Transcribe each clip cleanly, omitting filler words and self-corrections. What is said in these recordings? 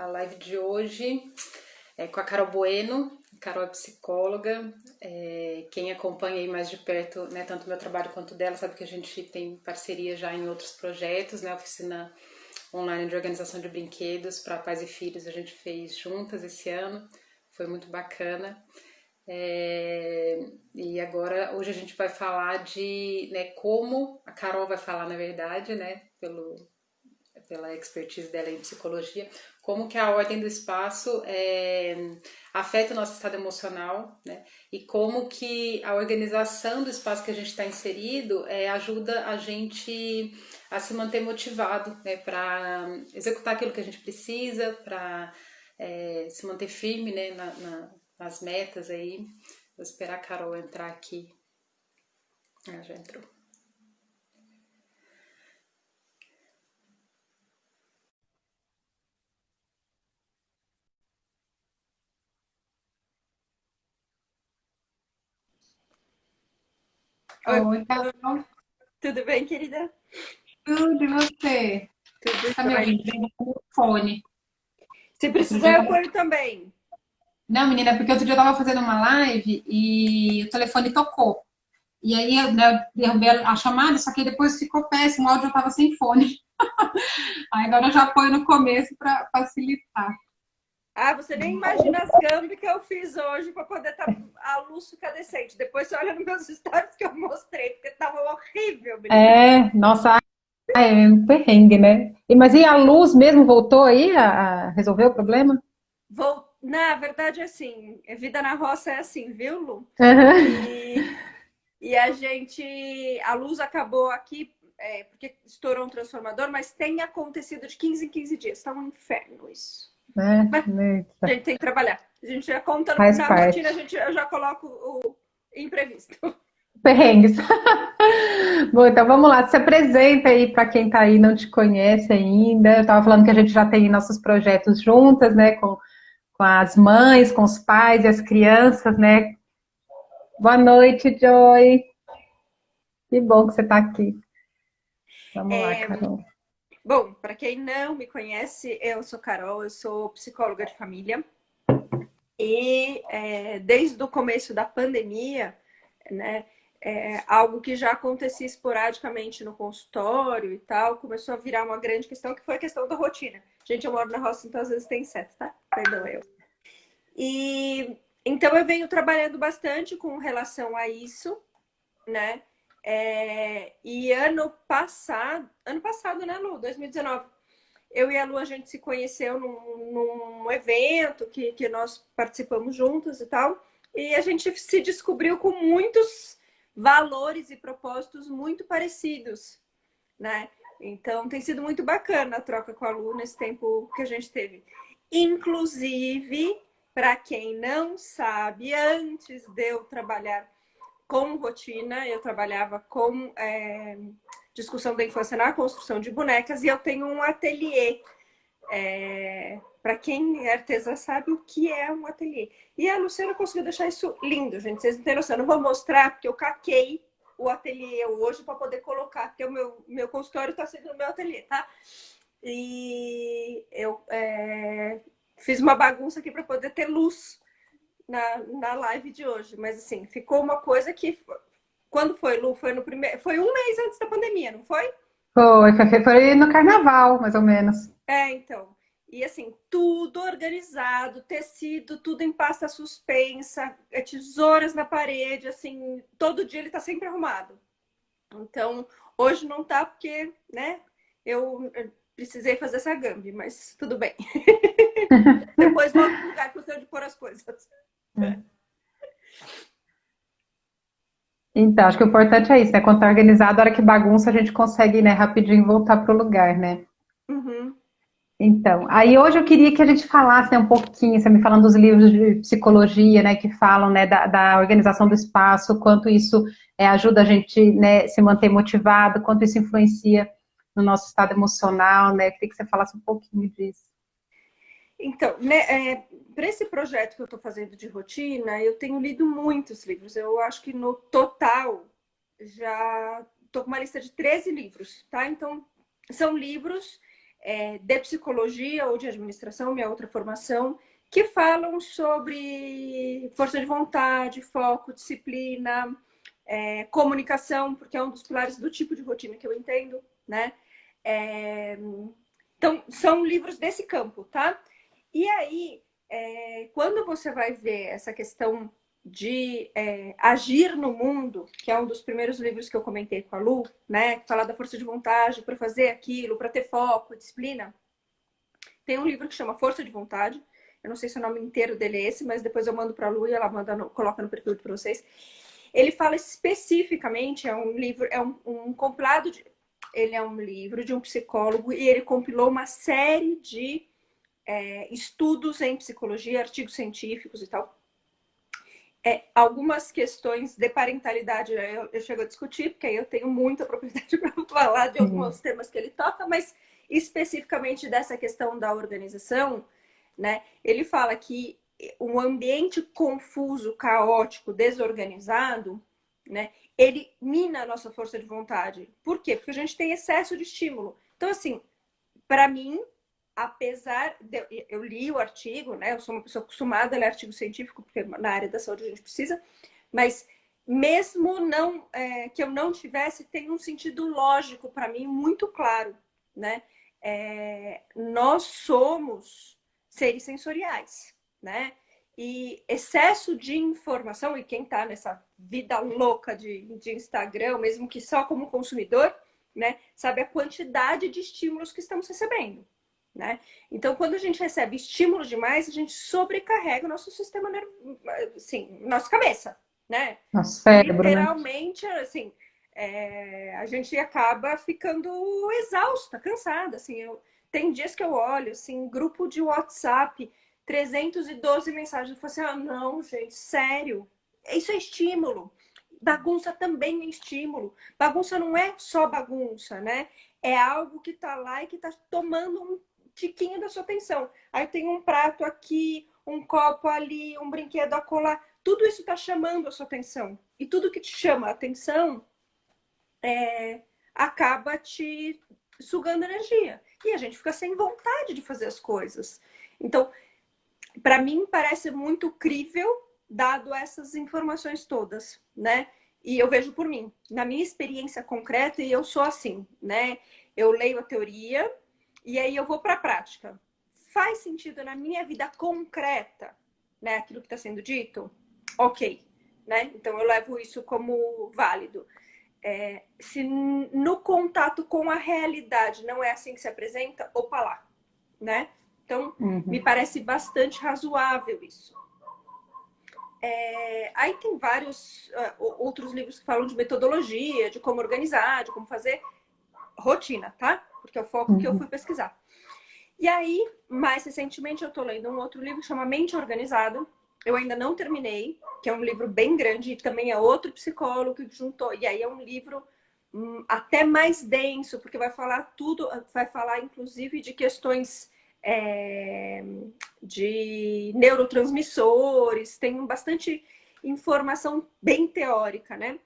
live de hoje com a Carol Bueno. A Carol é psicóloga. Quem acompanha aí mais de perto, né, tanto o meu trabalho quanto dela, sabe que a gente tem parceria já em outros projetos, né? Oficina online de organização de brinquedos para pais e filhos a gente fez juntas esse ano. Foi muito bacana. E agora, hoje a gente vai falar de, né, como a Carol vai falar, na verdade, né, pela expertise dela em psicologia, como que a ordem do espaço afeta o nosso estado emocional, né, e como que a organização do espaço que a gente está inserido ajuda a gente a se manter motivado, né, para executar aquilo que a gente precisa, para se manter firme, né, nas metas aí. Vou esperar a Carol entrar aqui. Já entrou. Oi, Carol. Tudo bem, querida? Tudo, e você? Tudo Tá me jóia. ouvindo bem no fone? Se Outro dia precisar, eu eu tava... ponho também. Não, menina, porque outro dia eu tava fazendo uma live e o telefone tocou. E aí, né, eu derrubei a chamada, só que depois ficou péssimo, o áudio eu tava sem fone. Aí agora eu já ponho no começo para facilitar. Ah, você nem imagina as gambas que eu fiz hoje para poder a luz ficar decente. Depois você olha nos meus stories que eu mostrei, porque tava horrível, menina. Nossa, é um perrengue, né? Mas e a luz mesmo voltou aí a resolver o problema? Na verdade, assim, vida na roça é assim, viu, Lu? Uhum. E a luz acabou aqui, porque estourou um transformador, mas tem acontecido de 15 em 15 dias. Tá um inferno isso. Mas a gente tem que trabalhar. A gente já conta Faz na rotina, parte. eu já coloco o imprevisto. Perrengues. Bom, então vamos lá, se apresenta aí para quem está aí e não te conhece ainda. Eu estava falando que a gente já tem nossos projetos juntas, né, com as mães, com os pais e as crianças, né? Boa noite, Joy. Que bom que você está aqui. Vamos lá, Carol. Bom, para quem não me conhece, eu sou Carol, eu sou psicóloga de família. E desde o começo da pandemia, né, algo que já acontecia esporadicamente no consultório e tal, começou a virar uma grande questão, que foi a questão da rotina. Gente, eu moro na roça, então às vezes tem inseto, tá? Perdão eu. E então eu venho trabalhando bastante com relação a isso, né? E ano passado, né, Lu? 2019, eu e a Lu, a gente se conheceu num evento que nós participamos juntos e tal, e a gente se descobriu com muitos valores e propósitos muito parecidos, né? Então tem sido muito bacana a troca com a Lu nesse tempo que a gente teve. Inclusive, para quem não sabe, antes de eu trabalhar com rotina, eu trabalhava com discussão da infância na construção de bonecas, e eu tenho um ateliê. Para quem é artesã sabe o que é um ateliê. E a Luciana conseguiu deixar isso lindo, gente. Vocês não têm noção. Eu não vou mostrar, porque eu caquei o ateliê hoje para poder colocar, porque o meu consultório está sendo no meu ateliê, tá? E eu fiz uma bagunça aqui para poder ter luz na live de hoje. Mas assim, ficou uma coisa que... Quando foi, Lu? Foi um mês antes da pandemia, não foi? Foi no carnaval, mais ou menos. Então. E assim, tudo organizado, tecido, tudo em pasta suspensa, tesouras na parede, assim, todo dia ele tá sempre arrumado. Então, hoje não tá porque, né, eu precisei fazer essa gambi, mas tudo bem. Depois volto pro lugar que eu sei de pôr as coisas. Então, acho que o importante é isso, né? Quando tá organizado, a hora que bagunça, a gente consegue, né, rapidinho voltar pro lugar, né? Uhum. Então, aí hoje eu queria que a gente falasse, né, um pouquinho, você me falando dos livros de psicologia, né, que falam, né, da organização do espaço, quanto isso ajuda a gente, né, se manter motivado, quanto isso influencia no nosso estado emocional, né? Queria que você falasse um pouquinho disso. Então, né, para esse projeto que eu estou fazendo de rotina, eu tenho lido muitos livros. Eu acho que no total já estou com uma lista de 13 livros, tá? Então, são livros de psicologia ou de administração, minha outra formação, que falam sobre força de vontade, foco, disciplina, comunicação, porque é um dos pilares do tipo de rotina que eu entendo, né? Então, são livros desse campo, tá? E aí, quando você vai ver essa questão de agir no mundo, que é um dos primeiros livros que eu comentei com a Lu, né? Falar da força de vontade para fazer aquilo, para ter foco, disciplina. Tem um livro que chama Força de Vontade. Eu não sei se o nome inteiro dele é esse, mas depois eu mando para a Lu e ela coloca no perfil para vocês. Ele fala especificamente, é um livro, um compilado de... Ele é um livro de um psicólogo e ele compilou uma série de estudos em psicologia, artigos científicos e tal. Algumas questões de parentalidade eu chego a discutir, porque aí eu tenho muita propriedade para falar de alguns temas que ele toca, mas especificamente dessa questão da organização, né? Ele fala que um ambiente confuso, caótico, desorganizado, né? Ele mina a nossa força de vontade. Por quê? Porque a gente tem excesso de estímulo. Então, assim, para mim, apesar de eu li o artigo, né? Eu sou uma pessoa acostumada a ler artigo científico, porque na área da saúde a gente precisa, mas mesmo não que eu não tivesse, tem um sentido lógico para mim muito claro, né? Nós somos seres sensoriais, né? E excesso de informação, e quem está nessa vida louca de Instagram, mesmo que só como consumidor, né, sabe a quantidade de estímulos que estamos recebendo, né? Então, quando a gente recebe estímulos demais, a gente sobrecarrega o nosso sistema nervoso, assim, nossa cabeça, né? Nosso cérebro, né? Literalmente, assim, a gente acaba ficando exausta, cansada, assim. Tem dias que eu olho, assim, grupo de WhatsApp, 312 mensagens, eu falo assim, não, gente, sério, isso é estímulo. Bagunça também é estímulo. Bagunça não é só bagunça, né? É algo que tá lá e que tá tomando um tiquinho da sua atenção. Aí tem um prato aqui, um copo ali, um brinquedo acolá. Tudo isso tá chamando a sua atenção. E tudo que te chama a atenção acaba te sugando energia. E a gente fica sem vontade de fazer as coisas. Então, para mim, parece muito crível, dado essas informações todas, né? E eu vejo por mim, na minha experiência concreta, e eu sou assim, né? Eu leio a teoria e aí eu vou para a prática. Faz sentido na minha vida concreta, né? Aquilo que está sendo dito? Ok, né? Então eu levo isso como válido. Se no contato com a realidade não é assim que se apresenta, opa lá, né? Então, me parece bastante razoável isso. Aí tem vários outros livros que falam de metodologia, de como organizar, de como fazer rotina, tá? Porque é o foco que eu fui pesquisar. E aí, mais recentemente, eu tô lendo um outro livro que chama Mente Organizada. Eu ainda não terminei, que é um livro bem grande, e também é outro psicólogo que juntou. E aí é um livro até mais denso, porque vai falar tudo, vai falar inclusive de questões de neurotransmissores, tem bastante informação bem teórica, né?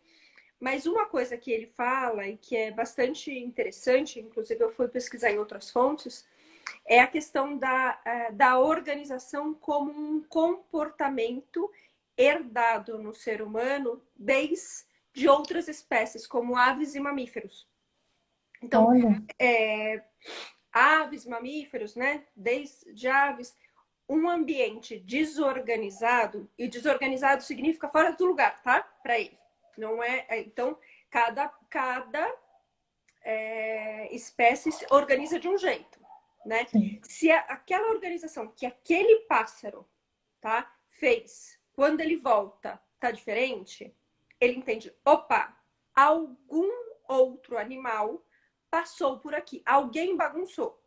Mas uma coisa que ele fala e que é bastante interessante, inclusive eu fui pesquisar em outras fontes, é a questão da organização como um comportamento herdado no ser humano desde outras espécies, como aves e mamíferos. Então, aves, mamíferos, né? Desde aves, um ambiente desorganizado, e desorganizado significa fora do lugar, tá? Para ele. Não então, cada espécie se organiza de um jeito, né? Sim. Se aquela organização que aquele pássaro, tá, fez, quando ele volta, tá diferente, ele entende, opa, algum outro animal passou por aqui, alguém bagunçou.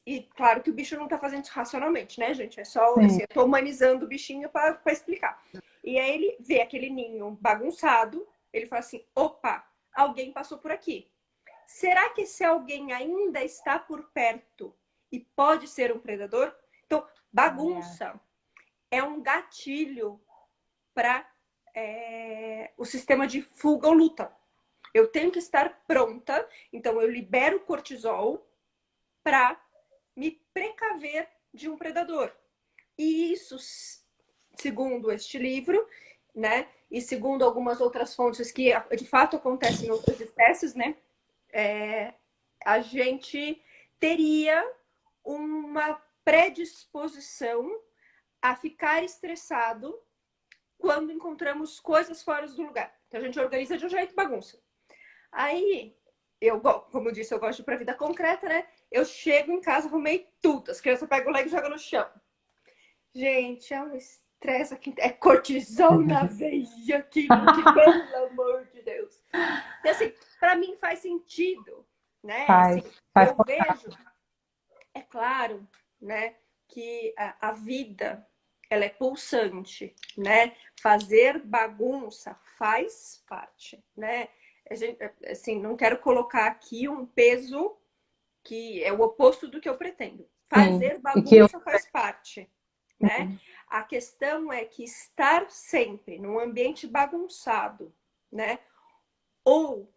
E claro que o bicho não tá fazendo isso racionalmente, né, gente? É só assim, eu tô humanizando o bichinho para explicar. E aí ele vê aquele ninho bagunçado, ele fala assim, opa, alguém passou por aqui. Será que esse alguém ainda está por perto e pode ser um predador? Então, bagunça é um gatilho para o sistema de fuga ou luta. Eu tenho que estar pronta, então eu libero o cortisol para me precaver de um predador. E isso, segundo este livro, né, e segundo algumas outras fontes que de fato acontecem em outras espécies, né, a gente teria uma predisposição a ficar estressado quando encontramos coisas fora do lugar. Então a gente organiza de um jeito bagunça. Aí, como eu disse, eu gosto de ir pra vida concreta, né? Eu chego em casa, arrumei tudo. As crianças pegam o leg e jogam no chão. Gente, é um estresse aqui. É cortisol na veia aqui, pelo amor de Deus. Então, assim, pra mim faz sentido, né? Assim, Faz. eu vejo, é claro, né, que a vida, ela é pulsante, né? Fazer bagunça faz parte, né? A gente, assim, não quero colocar aqui um peso que é o oposto do que eu pretendo. Fazer bagunça faz parte, né? A questão é que estar sempre num ambiente bagunçado, né? Ou,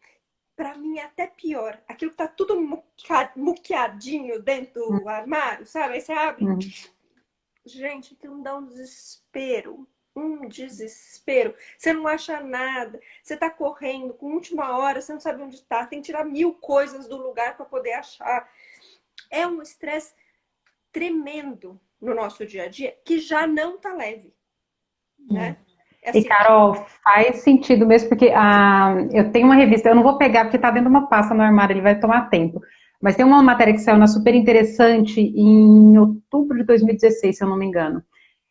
para mim, até pior, aquilo que tá tudo muqueadinho dentro do armário, sabe? Aí você abre. Gente, aquilo dá um desespero. Um desespero. Você não acha nada. Você tá correndo com última hora, você não sabe onde tá. Tem que tirar 1000 coisas do lugar para poder achar. É um estresse tremendo no nosso dia a dia que já não tá leve, né? É E, assim, Carol, faz sentido mesmo, porque eu tenho uma revista, eu não vou pegar porque está dentro de uma pasta no armário, ele vai tomar tempo. Mas tem uma matéria que saiu na Super Interessante em outubro de 2016, se eu não me engano.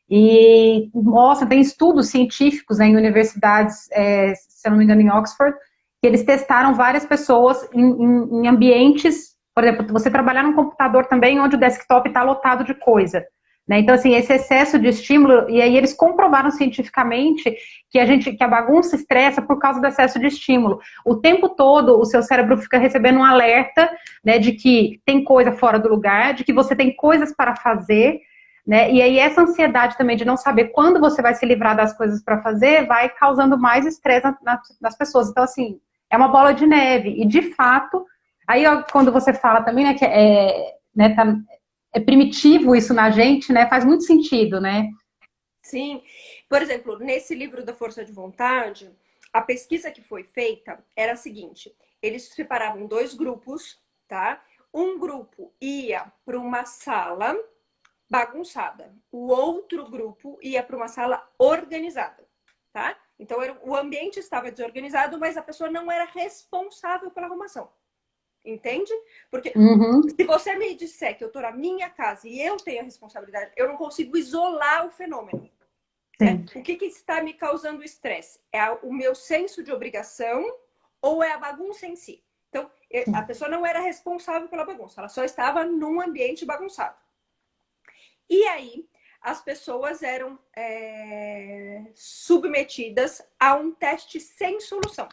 E mostra, tem estudos científicos, né, em universidades, se eu não me engano, em Oxford, que eles testaram várias pessoas em ambientes, por exemplo, você trabalhar num computador também onde o desktop está lotado de coisa. Né? Então, assim, esse excesso de estímulo, e aí eles comprovaram cientificamente que a bagunça estressa por causa do excesso de estímulo. O tempo todo o seu cérebro fica recebendo um alerta, né, de que tem coisa fora do lugar, de que você tem coisas para fazer, né? E aí essa ansiedade também de não saber quando você vai se livrar das coisas para fazer vai causando mais estresse nas pessoas. Então, assim, é uma bola de neve. E, de fato, aí quando você fala também, né, que né, é primitivo isso na gente, né? Faz muito sentido, né? sim. Por exemplo, nesse livro da Força de Vontade, a pesquisa que foi feita era a seguinte: eles separavam 2 grupos, tá? Um grupo ia para uma sala bagunçada, o outro grupo ia para uma sala organizada, tá? Então o ambiente estava desorganizado, mas a pessoa não era responsável pela arrumação. Entende? Porque se você me disser que eu estou na minha casa e eu tenho a responsabilidade, eu não consigo isolar o fenômeno. Né? O que está me causando estresse? É o meu senso de obrigação ou é a bagunça em si? Então, a pessoa não era responsável pela bagunça, ela só estava num ambiente bagunçado. E aí, as pessoas eram submetidas a um teste sem solução,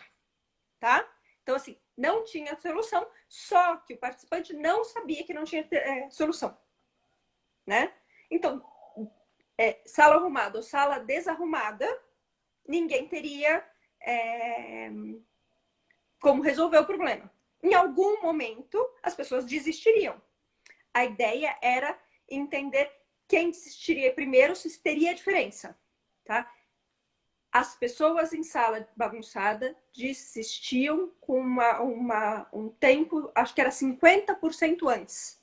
tá? Então, assim, não tinha solução, só que o participante não sabia que não tinha solução, né? Então, sala arrumada ou sala desarrumada, ninguém teria como resolver o problema. Em algum momento, as pessoas desistiriam. A ideia era entender quem desistiria primeiro, se teria diferença, tá? As pessoas em sala bagunçada desistiam com um tempo, acho que era 50% antes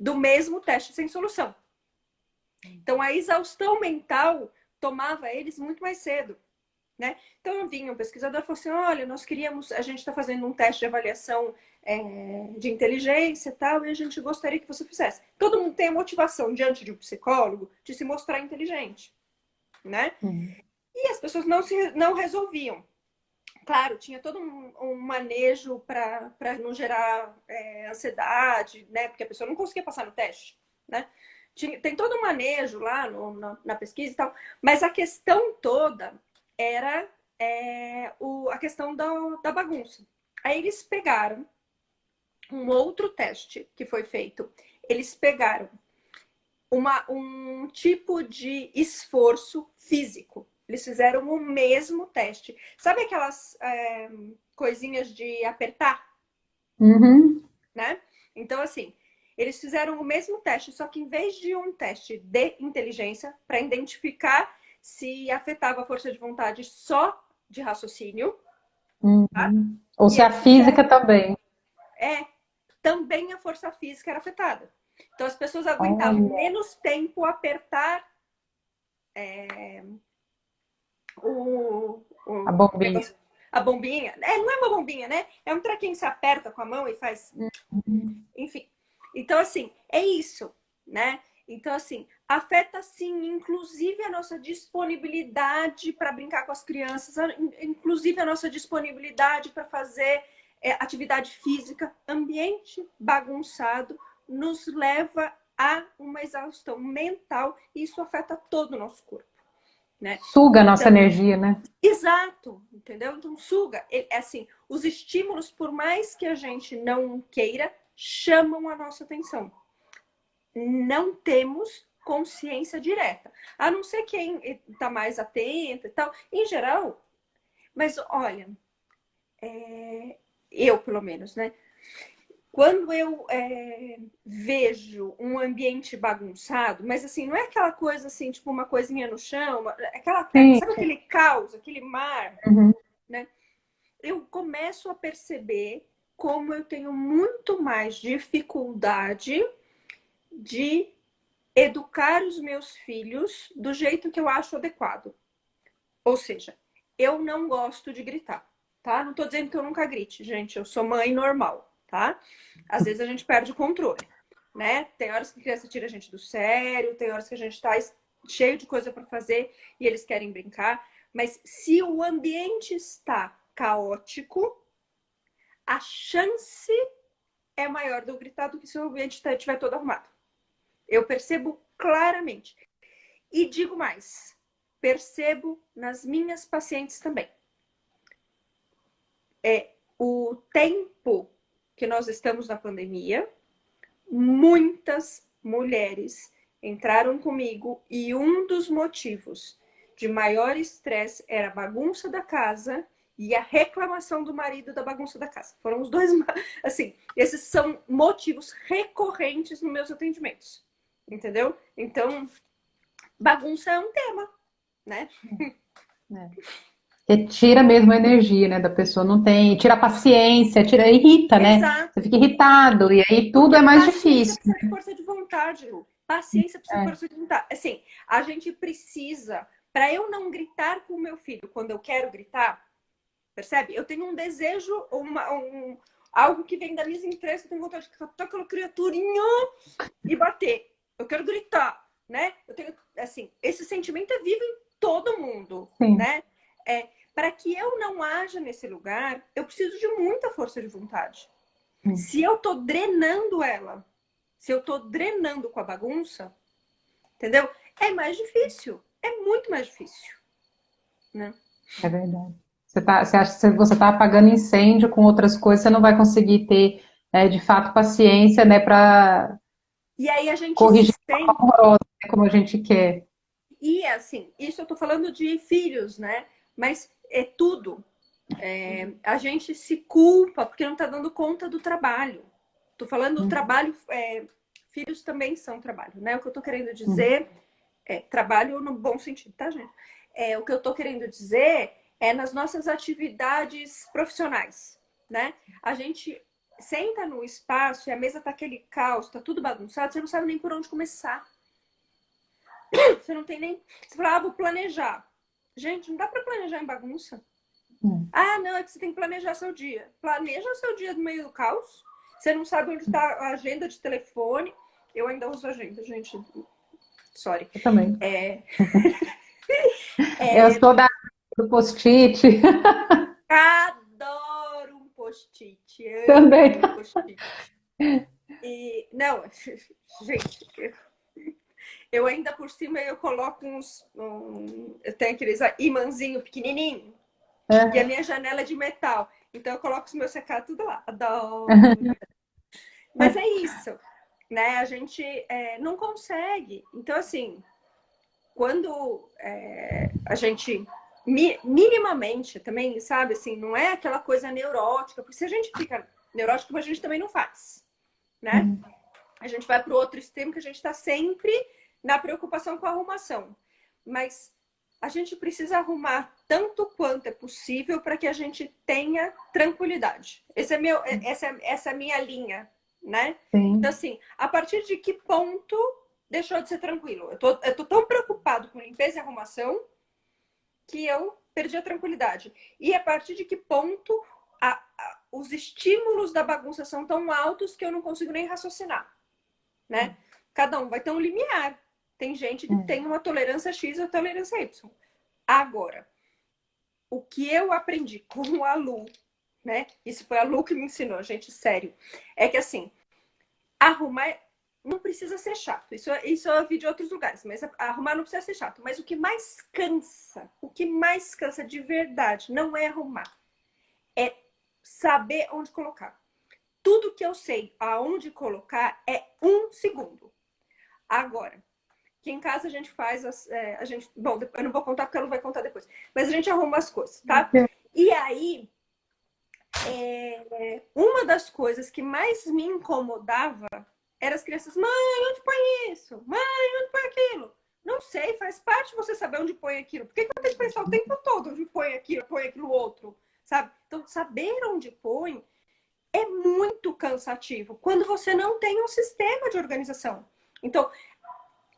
do mesmo teste sem solução. Então, a exaustão mental tomava eles muito mais cedo, né? Então, vinha um pesquisador e falou assim, olha, a gente está fazendo um teste de avaliação de inteligência e tal, e a gente gostaria que você fizesse. Todo mundo tem a motivação diante de um psicólogo de se mostrar inteligente, né? E as pessoas não resolviam. Claro, tinha todo um manejo para não gerar ansiedade, né? Porque a pessoa não conseguia passar no teste, né? Tem todo um manejo lá na pesquisa e tal, mas a questão toda era a questão da bagunça. Aí eles pegaram um outro teste que foi feito. Eles pegaram um tipo de esforço físico, Eles fizeram o mesmo teste. Sabe aquelas coisinhas de apertar, Uhum. né? Então, assim, eles fizeram o mesmo teste, só que em vez de um teste de inteligência para identificar se afetava a força de vontade só de raciocínio, tá? Uhum. Ou E se a eles fizeram física também. também a força física era afetada. Então, as pessoas aguentavam Olha, menos tempo apertar a o bombinha. negócio, a bombinha. Não é uma bombinha, né? É um trequinho que se aperta com a mão e faz. Uhum. Enfim. Então, assim, é isso, né? Então, assim, afeta sim, inclusive a nossa disponibilidade para brincar com as crianças, inclusive a nossa disponibilidade para fazer atividade física. Ambiente bagunçado nos leva a uma exaustão mental e isso afeta todo o nosso corpo, né? Suga a nossa Então, energia, né? exato, entendeu? Então suga. Assim, os estímulos, por mais que a gente não queira, chamam a nossa atenção. Não temos consciência direta. A não ser quem está mais atento e tal. Em geral, mas olha, eu pelo menos, né? Quando eu vejo um ambiente bagunçado, mas assim, não é aquela coisa assim, tipo uma coisinha no chão, Sim. sabe aquele caos, aquele mar, Uhum. né? Eu começo a perceber como eu tenho muito mais dificuldade de educar os meus filhos do jeito que eu acho adequado. Ou seja, eu não gosto de gritar, tá? Não tô dizendo que eu nunca grite, gente, eu sou mãe normal, tá? Às vezes a gente perde o controle, né? Tem horas que a criança tira a gente do sério, tem horas que a gente tá cheio de coisa para fazer e eles querem brincar, mas se o ambiente está caótico, a chance é maior de eu gritar do que se o ambiente estiver todo arrumado. Eu percebo claramente. E digo mais, percebo nas minhas pacientes também. O tempo que nós estamos na pandemia, muitas mulheres entraram comigo e um dos motivos de maior estresse era a bagunça da casa e a reclamação do marido da bagunça da casa. Foram os dois, assim, esses são motivos recorrentes nos meus atendimentos, entendeu? Então, bagunça é um tema, né? É. Porque tira mesmo a energia, né, da pessoa, não tem, tira a paciência, tira, irrita, né? Você Exato. fica irritado e aí tudo Porque é mais paciência difícil. precisa de força de vontade, Lu. Paciência precisa de É. força de vontade. Assim, a gente precisa, para eu não gritar com o meu filho quando eu quero gritar, percebe? Eu tenho um desejo, algo que vem da minha entrega, eu tenho vontade de catar aquela criaturinha e bater. Eu quero gritar, né? Eu tenho, assim, esse sentimento é vivo em todo mundo, Sim. né? Para que eu não haja nesse lugar, eu preciso de muita força de vontade. Se eu tô drenando ela, se eu tô drenando com a bagunça, entendeu? É mais difícil. É muito mais difícil, né? É verdade. Você acha que se você está apagando incêndio com outras coisas, você não vai conseguir ter, de fato, paciência, né, para E aí a gente se corrigir sente. amorosa, né, como a gente quer. E assim, isso eu tô falando de filhos, né? Mas é tudo. A gente se culpa porque não tá dando conta do trabalho. Tô falando do Uhum, trabalho. Filhos também são trabalho, né? O que eu tô querendo uhum, dizer trabalho no bom sentido, tá, gente? O que eu tô querendo dizer é nas nossas atividades profissionais, né? A gente senta no espaço e a mesa tá aquele caos, tá tudo bagunçado, você não sabe nem por onde começar. Você não tem nem. Você fala, vou planejar. Gente, não dá para planejar em bagunça. uhum. Ah, não, é que você tem que planejar seu dia. Planeja seu dia no meio do caos. Você não sabe onde está a agenda de telefone. Eu ainda uso agenda, gente. Sorry. Eu também. É, Eu sou do post-it adoro um post-it. também. Amo um post-it. E, não, gente, eu ainda por cima eu coloco eu tenho aqueles imãzinho pequenininho e a É. minha janela é de metal. Então eu coloco os meus secados tudo lá. Adoro. Mas é isso, né? A gente não consegue. Então, assim, quando a gente minimamente também, sabe, assim, não é aquela coisa neurótica, porque se a gente fica neurótico, a gente também não faz, né? A gente vai para o outro extremo que a gente está sempre na preocupação com a arrumação. Mas a gente precisa arrumar tanto quanto é possível para que a gente tenha tranquilidade. Essa é a minha linha, né? Sim. Então, assim, a partir de que ponto deixou de ser tranquilo? Eu tô tão preocupado com limpeza e arrumação que eu perdi a tranquilidade. E a partir de que ponto os estímulos da bagunça são tão altos que eu não consigo nem raciocinar, né? Cada um vai ter um limiar. Tem gente que tem uma tolerância X ou tolerância Y. Agora, o que eu aprendi com a Lu, né? Isso foi a Lu que me ensinou, gente, sério. É que assim, arrumar não precisa ser chato. Isso eu vi de outros lugares, mas arrumar não precisa ser chato. Mas o que mais cansa de verdade, não é arrumar. É saber onde colocar. Tudo que eu sei aonde colocar é 1 segundo. Agora, que em casa a gente faz, bom, eu não vou contar porque ela não vai contar depois, mas a gente arruma as coisas, tá? E aí, uma das coisas que mais me incomodava era as crianças, mãe, onde põe isso? Mãe, onde põe aquilo? Não sei, faz parte de você saber onde põe aquilo. Por que eu tenho que pensar o tempo todo onde põe aquilo outro, sabe? Então, saber onde põe é muito cansativo quando você não tem um sistema de organização. Então,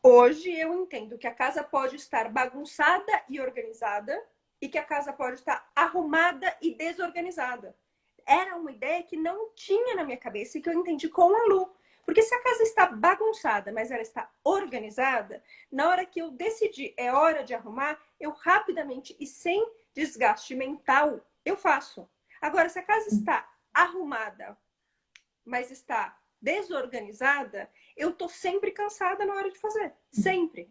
hoje eu entendo que a casa pode estar bagunçada e organizada e que a casa pode estar arrumada e desorganizada. Era uma ideia que não tinha na minha cabeça e que eu entendi com a Lu. Porque se a casa está bagunçada, mas ela está organizada, na hora que eu decidi é hora de arrumar, eu rapidamente e sem desgaste mental, eu faço. Agora, se a casa está arrumada, mas está desorganizada, eu tô sempre cansada na hora de fazer. Sempre.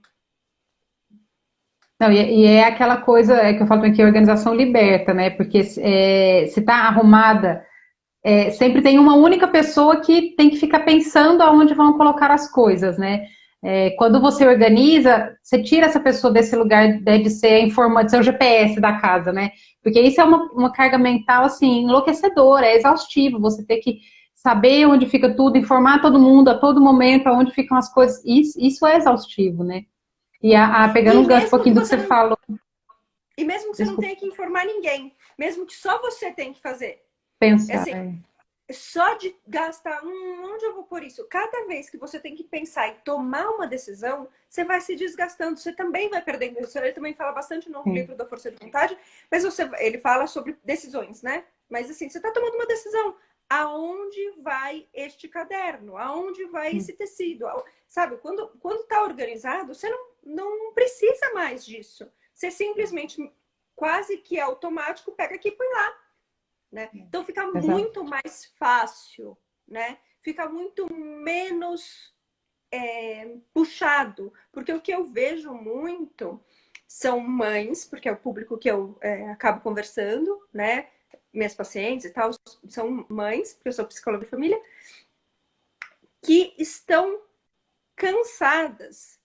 Não, e é aquela coisa que eu falo aqui, a organização liberta, né? Porque se tá arrumada, sempre tem uma única pessoa que tem que ficar pensando aonde vão colocar as coisas, né? Quando você organiza, você tira essa pessoa desse lugar, né, de ser de ser o GPS da casa, né? Porque isso é uma carga mental, assim, enlouquecedora, é exaustivo, você ter que saber onde fica tudo, informar todo mundo a todo momento, aonde ficam as coisas, isso é exaustivo, né? E pegando um gancho um pouquinho do que você falou. E mesmo que você não tenha que informar ninguém, mesmo que só você tem que fazer. Pensar. Assim, só de gastar, onde eu vou pôr isso? Cada vez que você tem que pensar e tomar uma decisão, você vai se desgastando, você também vai perdendo. Ele também fala bastante no livro da Força de Vontade, mas ele fala sobre decisões, né? Mas assim, você está tomando uma decisão. Aonde vai este caderno? Aonde vai esse tecido? Sabe, quando está organizado, você não precisa mais disso. Você simplesmente, quase que automático, pega aqui e põe lá. Né? Então fica muito mais fácil, né? Fica muito menos puxado. Porque o que eu vejo muito são mães, porque é o público que eu acabo conversando, né? Minhas pacientes e tal, são mães, porque eu sou psicóloga de família, que estão cansadas.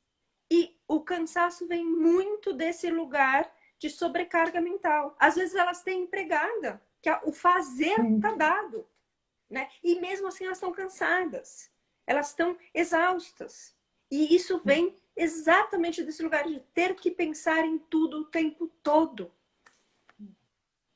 E o cansaço vem muito desse lugar de sobrecarga mental. Às vezes elas têm empregada, que o fazer está dado, né? E mesmo assim elas estão cansadas. Elas estão exaustas. E isso vem exatamente desse lugar de ter que pensar em tudo o tempo todo.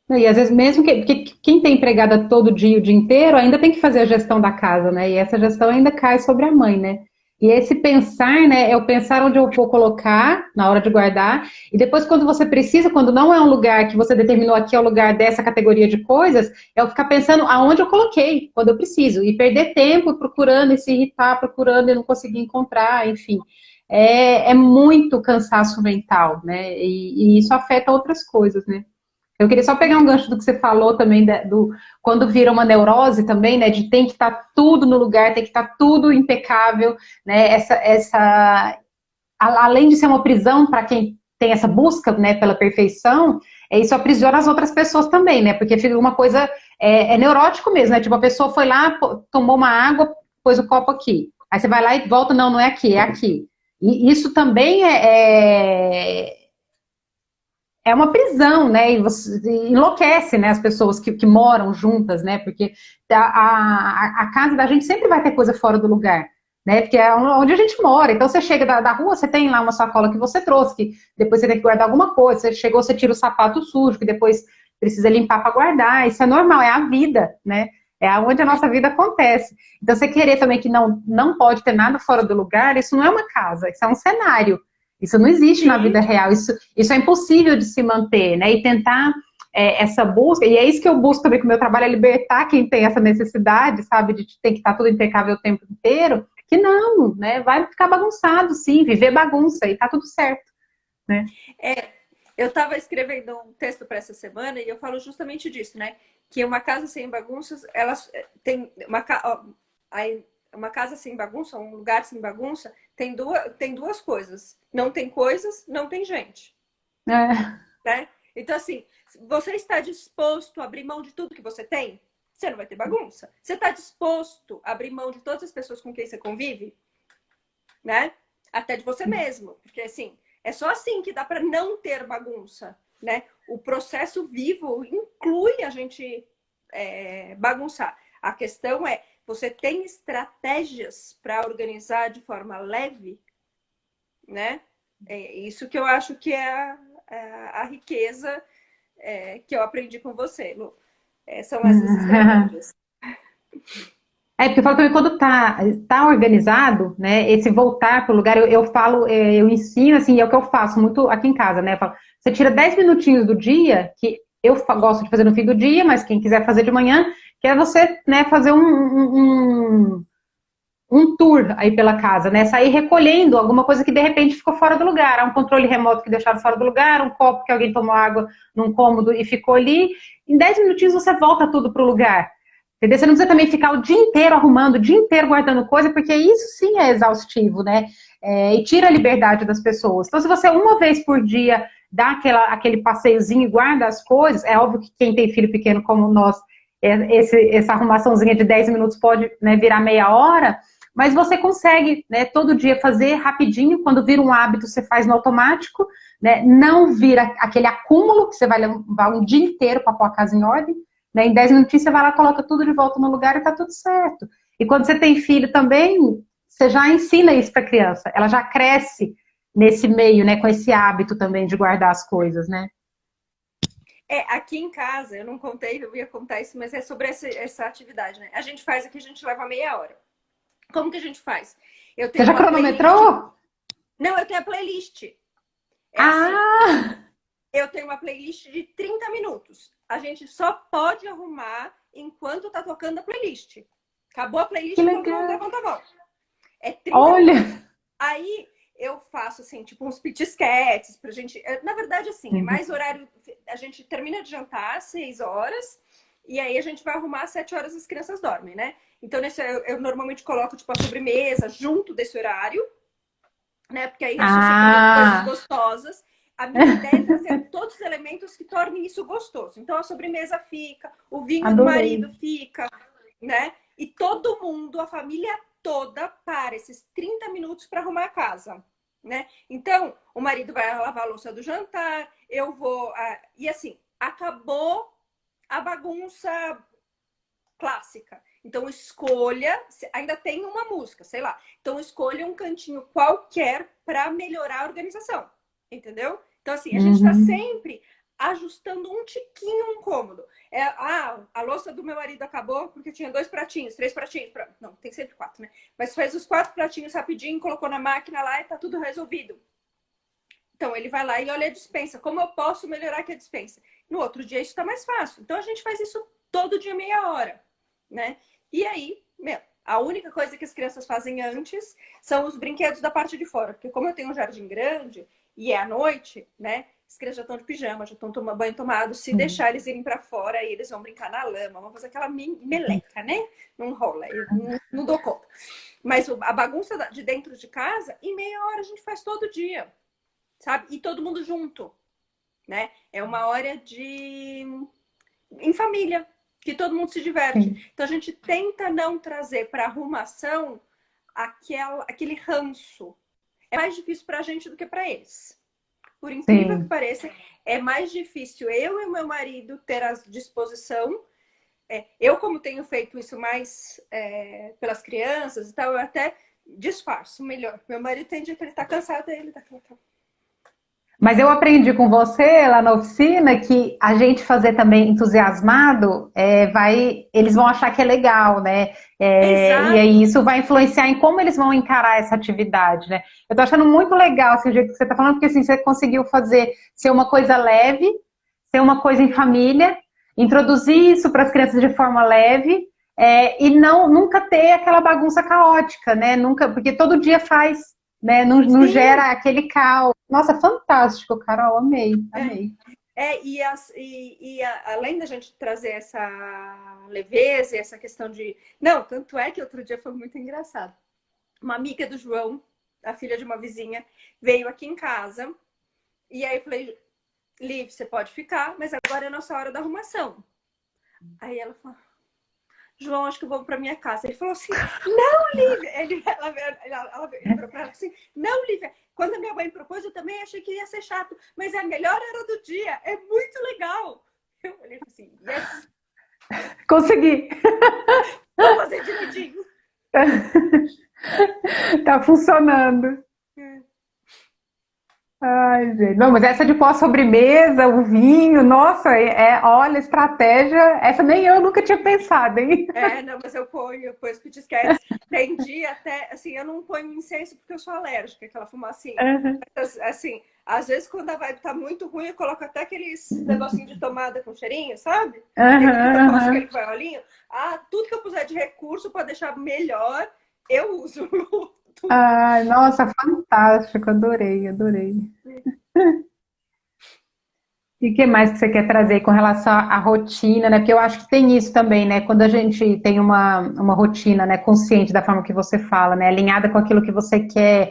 E às vezes mesmo porque quem tem empregada todo dia, o dia inteiro, ainda tem que fazer a gestão da casa, né? E essa gestão ainda cai sobre a mãe, né? E esse pensar, né, é o pensar onde eu vou colocar na hora de guardar, e depois quando você precisa, quando não é um lugar que você determinou aqui é o lugar dessa categoria de coisas, é eu ficar pensando aonde eu coloquei, quando eu preciso, e perder tempo procurando e se irritar, procurando e não conseguir encontrar, enfim. É muito cansaço mental, né? E isso afeta outras coisas, né? Eu queria só pegar um gancho do que você falou também, quando vira uma neurose também, né, de tem que estar tudo no lugar, tem que estar tudo impecável, né, além de ser uma prisão para quem tem essa busca, né, pela perfeição, isso aprisiona as outras pessoas também, né, porque fica uma coisa, neurótico mesmo, né, tipo, a pessoa foi lá, tomou uma água, pôs o copo aqui, aí você vai lá e volta, não é aqui, é aqui. E isso também é uma prisão, né? E você enlouquece, né, as pessoas que moram juntas, né? Porque a casa da gente sempre vai ter coisa fora do lugar, né? Porque é onde a gente mora. Então você chega da rua, você tem lá uma sacola que você trouxe, que depois você tem que guardar alguma coisa. Você chegou, você tira o sapato sujo, que depois precisa limpar para guardar. Isso é normal, é a vida, né? É onde a nossa vida acontece. Então você querer também que não pode ter nada fora do lugar, isso não é uma casa, isso é um cenário. Isso não existe na vida real, isso é impossível de se manter, né? E tentar essa busca, e é isso que eu busco também com o meu trabalho, é libertar quem tem essa necessidade, sabe, de ter que estar tudo impecável o tempo inteiro, que não, né? Vai ficar bagunçado, sim, viver bagunça e tá tudo certo, né? Eu estava escrevendo um texto para essa semana e eu falo justamente disso, né? Que uma casa sem bagunças, elas tem uma casa sem bagunça, um lugar sem bagunça, tem duas coisas. Não tem coisas, não tem gente. Né? Então, assim, você está disposto a abrir mão de tudo que você tem? Você não vai ter bagunça. Você está disposto a abrir mão de todas as pessoas com quem você convive? Né? Até de você mesmo. Porque, assim, é só assim que dá para não ter bagunça. Né? O processo vivo inclui a gente bagunçar. A questão é, você tem estratégias para organizar de forma leve, né? É isso que eu acho que é a riqueza que eu aprendi com você, Lu. São essas estratégias. Porque eu falo também, quando tá organizado, né, esse voltar para o lugar, eu falo, eu ensino, assim, é o que eu faço muito aqui em casa, né, eu falo, você tira 10 minutinhos do dia, que eu gosto de fazer no fim do dia, mas quem quiser fazer de manhã, que é você, né, fazer um tour aí pela casa, né, sair recolhendo alguma coisa que de repente ficou fora do lugar, um controle remoto que deixaram fora do lugar, um copo que alguém tomou água num cômodo e ficou ali, em 10 minutinhos você volta tudo pro lugar. Entendeu? Você não precisa também ficar o dia inteiro arrumando, o dia inteiro guardando coisa, porque isso sim é exaustivo, né? E tira a liberdade das pessoas. Então, se você uma vez por dia dá aquele passeiozinho e guarda as coisas, é óbvio que quem tem filho pequeno como nós, essa arrumaçãozinha de 10 minutos pode, né, virar meia hora, mas você consegue, né, todo dia fazer rapidinho, quando vira um hábito você faz no automático, né, não vira aquele acúmulo que você vai levar um dia inteiro para pôr a casa em ordem. Em 10 minutinhos você vai lá, coloca tudo de volta no lugar e tá tudo certo. E quando você tem filho também, você já ensina isso para a criança. Ela já cresce nesse meio, né, com esse hábito também de guardar as coisas, né? Aqui em casa, eu não contei, eu ia contar isso, mas é sobre essa atividade, né? A gente faz aqui, a gente leva meia hora. Como que a gente faz? Eu tenho você já cronometrou? Não, eu tenho a playlist. Assim, eu tenho uma playlist de 30 minutos. A gente só pode arrumar enquanto tá tocando a playlist. Acabou a playlist, todo mundo levanta a mão. É 30 minutos. Aí eu faço, assim, tipo uns pitisquetes pra gente... Na verdade, assim, é mais horário... A gente termina de jantar às 6 horas e aí a gente vai arrumar às 7 horas as crianças dormem, né? Então, eu normalmente coloco, tipo, a sobremesa junto desse horário, né? Porque aí a gente come coisas gostosas. A minha ideia é trazer todos os elementos que tornem isso gostoso. Então, a sobremesa fica, o vinho do marido fica, né? E todo mundo, a família toda, para esses 30 minutos para arrumar a casa, né? Então, o marido vai lavar a louça do jantar, eu vou... E assim, acabou a bagunça clássica. Então, escolha... Ainda tem uma música, sei lá. Então, escolha um cantinho qualquer para melhorar a organização. Entendeu? Então, assim, a gente está sempre ajustando um tiquinho um cômodo. A louça do meu marido acabou porque tinha 2 pratinhos, 3 pratinhos. Não, tem sempre 4, né? Mas fez os 4 pratinhos rapidinho, colocou na máquina lá e tá tudo resolvido. Então, ele vai lá e olha a despensa. Como eu posso melhorar aqui a despensa? No outro dia, isso tá mais fácil. Então, a gente faz isso todo dia, meia hora, né? E aí, a única coisa que as crianças fazem antes são os brinquedos da parte de fora. Porque como eu tenho um jardim grande e é à noite, né? As crianças já estão de pijama, já estão tomando banho tomado. Se deixar eles irem para fora, aí eles vão brincar na lama, vão fazer aquela meleca, né? Não rola, eu não dou conta. Mas a bagunça de dentro de casa, em meia hora a gente faz todo dia, sabe? E todo mundo junto, né? É uma hora em família, que todo mundo se diverte. Sim. Então a gente tenta não trazer para arrumação aquele ranço. é mais difícil para a gente do que para eles. Por incrível Sim. que pareça, é mais difícil eu e o meu marido ter a disposição. Eu, como tenho feito isso mais pelas crianças e tal, eu até disfarço melhor. Meu marido tem dia que ele tá cansado, aí ele tá... Mas eu aprendi com você lá na oficina que a gente fazer também entusiasmado, eles vão achar que é legal, né? E aí Exato. isso vai influenciar em como eles vão encarar essa atividade, né? Eu tô achando muito legal esse jeito que você tá falando, porque assim, você conseguiu fazer ser uma coisa leve, ser uma coisa em família, introduzir isso para as crianças de forma leve, e nunca ter aquela bagunça caótica, né? Nunca, porque todo dia faz, né? Não Sim. gera aquele caos. Nossa, fantástico, Carol, amei, amei. Além da gente trazer essa leveza e essa questão de... Não, tanto é que outro dia foi muito engraçado. Uma amiga do João, a filha de uma vizinha, veio aqui em casa e aí eu falei, Liv, você pode ficar, mas agora é a nossa hora da arrumação. Aí ela falou, João, acho que eu vou para minha casa. Ele falou assim, não, Lívia. Ela virou para ela assim, não, Lívia. Quando a minha mãe propôs, eu também achei que ia ser chato, mas é a melhor hora do dia, é muito legal. Eu falei assim, yes. Consegui. Vou fazer direitinho. Tá funcionando. Ai, gente. Não, mas essa de pós-sobremesa, o vinho, nossa, olha, estratégia, essa nem eu nunca tinha pensado, hein? Não, mas eu ponho petisquetes. Tem dia até, assim, eu não ponho incenso porque eu sou alérgica, aquela fumacinha. Uhum. Mas, assim, às vezes quando a vibe tá muito ruim, eu coloco até aqueles negocinhos de tomada com cheirinho, sabe? Aquele propósito, aquele violinho. Tudo que eu puser de recurso para deixar melhor, eu uso. Ai, nossa, fantástico, adorei, adorei. E o que mais que você quer trazer com relação à rotina, né? Porque eu acho que tem isso também, né? Quando a gente tem uma rotina, né, consciente da forma que você fala, né? Alinhada com aquilo que você quer,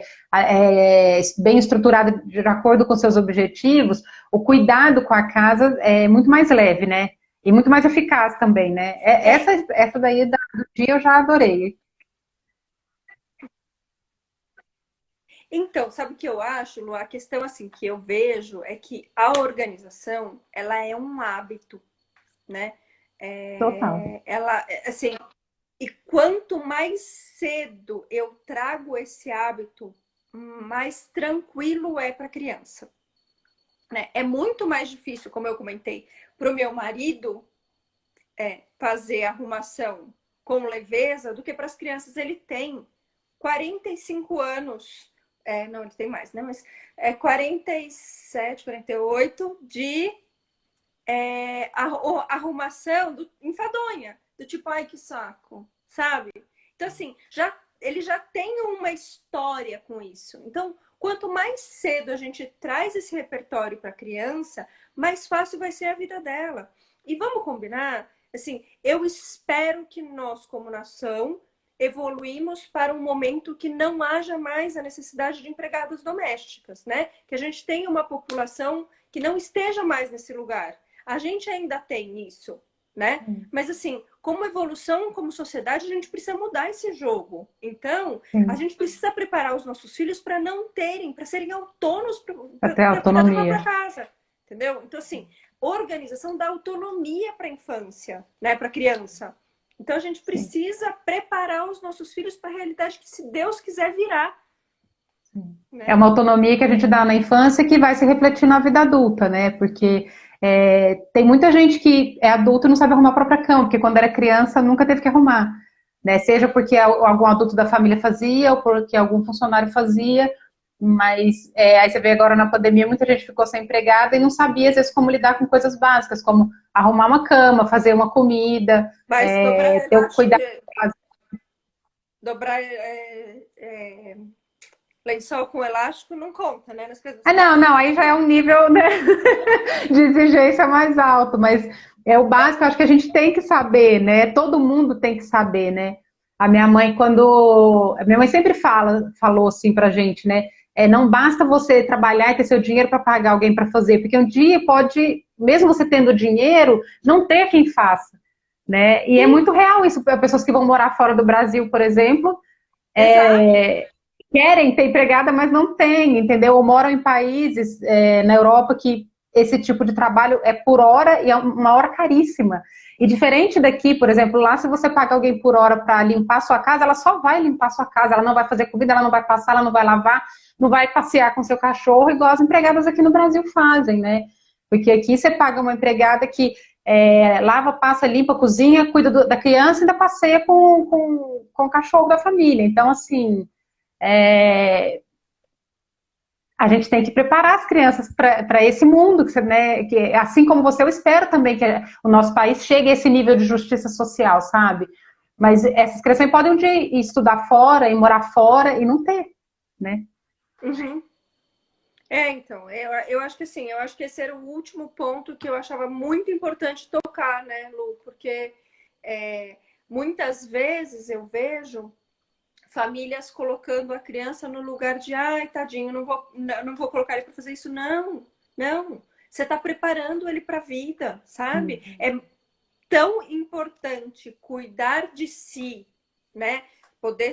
bem estruturada de acordo com seus objetivos, o cuidado com a casa é muito mais leve, né? E muito mais eficaz também, né? Essa daí do dia eu já adorei. Então, sabe o que eu acho, Lu? A questão assim que eu vejo é que a organização, ela é um hábito, né? Total. Ela, assim, e quanto mais cedo eu trago esse hábito, mais tranquilo é para a criança, né? É muito mais difícil, como eu comentei, para o meu marido fazer a arrumação com leveza do que para as crianças. Ele tem 45 anos. Não, ele tem mais, né? Mas 47, 48 de arrumação enfadonha. Do tipo, ai, que saco, sabe? Então, assim, ele já tem uma história com isso. Então, quanto mais cedo a gente traz esse repertório para a criança, mais fácil vai ser a vida dela. E vamos combinar, assim, eu espero que nós, como nação, evoluímos para um momento que não haja mais a necessidade de empregadas domésticas, né? Que a gente tenha uma população que não esteja mais nesse lugar. A gente ainda tem isso, né? Mas assim, como evolução, como sociedade, a gente precisa mudar esse jogo. Então, a gente precisa preparar os nossos filhos para não terem, para serem autônomos Até para cuidar da autonomia. própria casa, entendeu? Então, assim, organização dá autonomia para a infância, né? Para a criança. Então, a gente precisa preparar os nossos filhos para a realidade que, se Deus quiser, virá. Né? É uma autonomia que a gente dá na infância que vai se refletir na vida adulta, né? Porque tem muita gente que é adulto e não sabe arrumar a própria cama, porque quando era criança nunca teve que arrumar, né? Seja porque algum adulto da família fazia ou porque algum funcionário fazia, mas aí você vê agora na pandemia, muita gente ficou sem empregada e não sabia, às vezes, como lidar com coisas básicas, como arrumar uma cama, fazer uma comida, mas ter o cuidado. Dobrar lençol com elástico não conta, né? Nas coisas Não, aí já é um nível, né, de exigência mais alto, mas é o básico, acho que a gente tem que saber, né? Todo mundo tem que saber, né? A minha mãe, a minha mãe sempre falou assim pra gente, né? Não basta você trabalhar e ter seu dinheiro para pagar alguém para fazer, porque um dia pode, mesmo você tendo dinheiro, não ter quem faça, né? E é muito real isso para pessoas que vão morar fora do Brasil, por exemplo. querem ter empregada, mas não tem, entendeu? Ou moram em países na Europa que esse tipo de trabalho é por hora e é uma hora caríssima. E diferente daqui, por exemplo, lá se você paga alguém por hora para limpar a sua casa, ela só vai limpar a sua casa, ela não vai fazer comida, ela não vai passar, ela não vai lavar, não vai passear com seu cachorro, igual as empregadas aqui no Brasil fazem, né? Porque aqui você paga uma empregada que lava, passa, limpa, cozinha, cuida da criança e ainda passeia com o cachorro da família. Então, assim, a gente tem que preparar as crianças para esse mundo, né, que, assim como você, eu espero também que o nosso país chegue a esse nível de justiça social, sabe? Mas essas crianças podem um dia ir estudar fora, e morar fora e não ter, né? Uhum. Então, eu acho que assim, eu acho que esse era o último ponto que eu achava muito importante tocar, né, Lu? Porque muitas vezes eu vejo famílias colocando a criança no lugar de, ai, tadinho, não vou colocar ele para fazer isso. Não, não. Você está preparando ele para a vida, sabe? É tão importante cuidar de si, né? Poder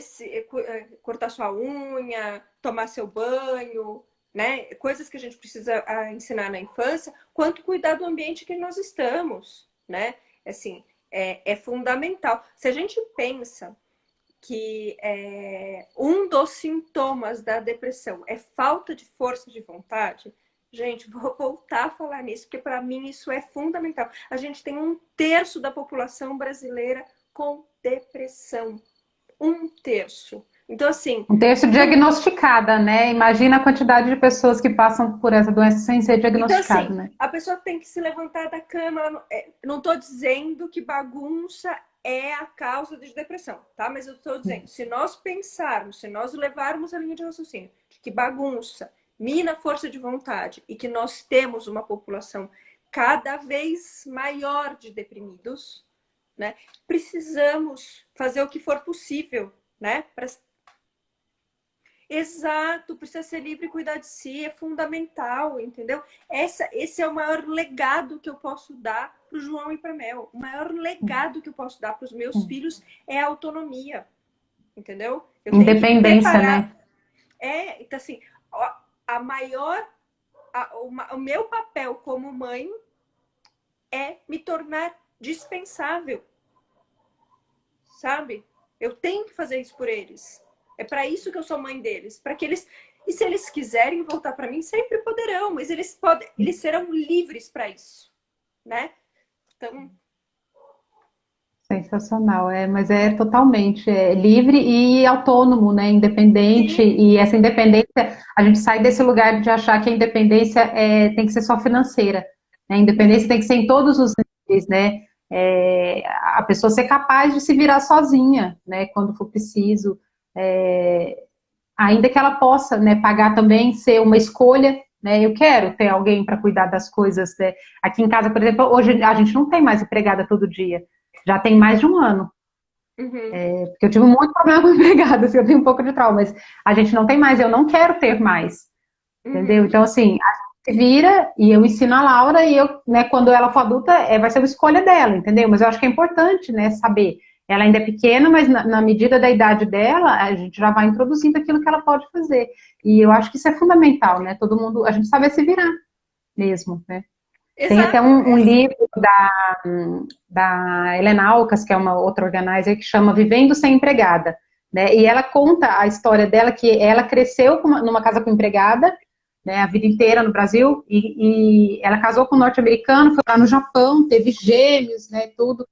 cortar sua unha, tomar seu banho, né? Coisas que a gente precisa ensinar na infância, quanto cuidar do ambiente que nós estamos, né? Assim, é fundamental. Se a gente pensa que um dos sintomas da depressão é falta de força de vontade, gente, vou voltar a falar nisso, porque para mim isso é fundamental. A gente tem 1/3 da população brasileira com depressão. 1/3. Então, assim... 1/3 diagnosticada, né? Imagina a quantidade de pessoas que passam por essa doença sem ser diagnosticada, então, assim, né? a pessoa tem que se levantar da cama. Não estou dizendo que bagunça é a causa de depressão, tá? Mas eu estou dizendo, se nós pensarmos, se nós levarmos a linha de raciocínio de que bagunça mina a força de vontade e que nós temos uma população cada vez maior de deprimidos, né? Precisamos fazer o que for possível, né? Exato, precisa ser livre e cuidar de si, é fundamental, entendeu? Esse é o maior legado que eu posso dar para o João e para Mel. O maior legado que eu posso dar para os meus filhos é a autonomia, entendeu? Eu tenho que Independência, preparar. né? Então assim, o meu papel como mãe é me tornar dispensável, sabe? Eu tenho que fazer isso por eles. É para isso que eu sou mãe deles, para que eles, e se eles quiserem voltar para mim, sempre poderão, mas eles serão livres para isso, né? Então, Sensacional, mas é totalmente livre e autônomo, né? Independente, sim. e essa independência, a gente sai desse lugar de achar que a independência tem que ser só financeira, né? A independência tem que ser em todos os níveis, né? A pessoa ser capaz de se virar sozinha, né? Quando for preciso, ainda que ela possa, né, pagar também, ser uma escolha, né? Eu quero ter alguém para cuidar das coisas, né? Aqui em casa, por exemplo, hoje a gente não tem mais empregada todo dia. Já tem mais de um ano. Uhum. Porque eu tive muito problema com empregada, assim, eu tenho um pouco de trauma, mas a gente não tem mais, eu não quero ter mais. Entendeu? Uhum. Então, assim, a gente se vira e eu ensino a Laura e eu, né, quando ela for adulta, vai ser uma escolha dela, entendeu? Mas eu acho que é importante, né, saber. Ela ainda é pequena, mas na medida da idade dela, a gente já vai introduzindo aquilo que ela pode fazer. E eu acho que isso é fundamental, né? Todo mundo, a gente sabe se virar mesmo, né? Tem até Exato. um livro da Helena Alcas, que é uma outra organizer, que chama Vivendo Sem Empregada, né? E ela conta a história dela, que ela cresceu numa casa com empregada, né, a vida inteira no Brasil, e ela casou com um norte-americano, foi lá no Japão, teve gêmeos, né, tudo,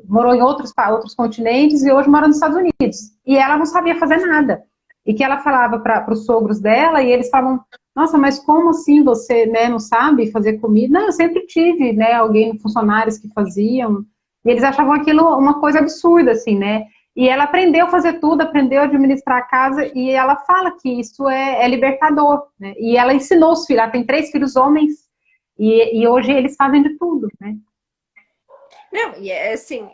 morou em outros continentes e hoje mora nos Estados Unidos. E ela não sabia fazer nada. E que ela falava para os sogros dela, e eles falavam, nossa, mas como assim você, né, não sabe fazer comida? Não, eu sempre tive, né, funcionários que faziam, e eles achavam aquilo uma coisa absurda, assim, né? E ela aprendeu a fazer tudo, aprendeu a administrar a casa, e ela fala que isso é libertador, né? E ela ensinou os filhos, ela tem 3 filhos homens, e hoje eles fazem de tudo, né? Não, e assim,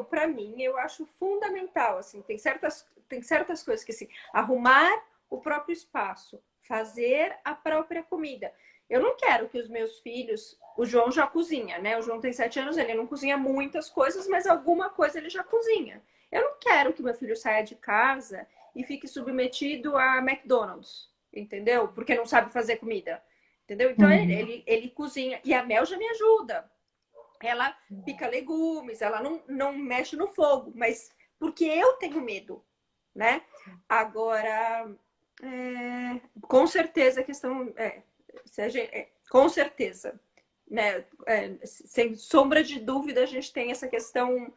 para mim, eu acho fundamental, assim, tem certas coisas que, assim, arrumar o próprio espaço, fazer a própria comida. Eu não quero que os meus filhos, o João já cozinha, né? O João tem 7 anos, ele não cozinha muitas coisas, mas alguma coisa ele já cozinha. Eu não quero que meu filho saia de casa e fique submetido a McDonald's, entendeu? Porque não sabe fazer comida, entendeu? Então ele cozinha. E a Mel já me ajuda. Ela pica legumes, ela não mexe no fogo, mas porque eu tenho medo, né? Agora, com certeza a questão com certeza, né? Sem sombra de dúvida, a gente tem essa questão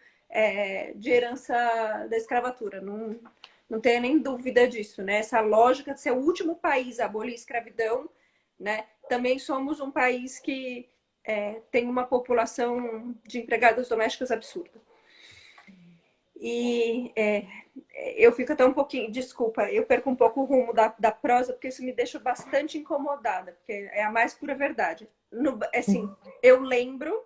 de herança da escravatura. Não tenho nem dúvida disso, né? Essa lógica de ser o último país a abolir a escravidão, né? Também somos um país que tem uma população de empregadas domésticas absurda. E eu fico até um pouquinho, desculpa, eu perco um pouco o rumo da prosa, porque isso me deixa bastante incomodada, porque é a mais pura verdade. Assim, eu lembro,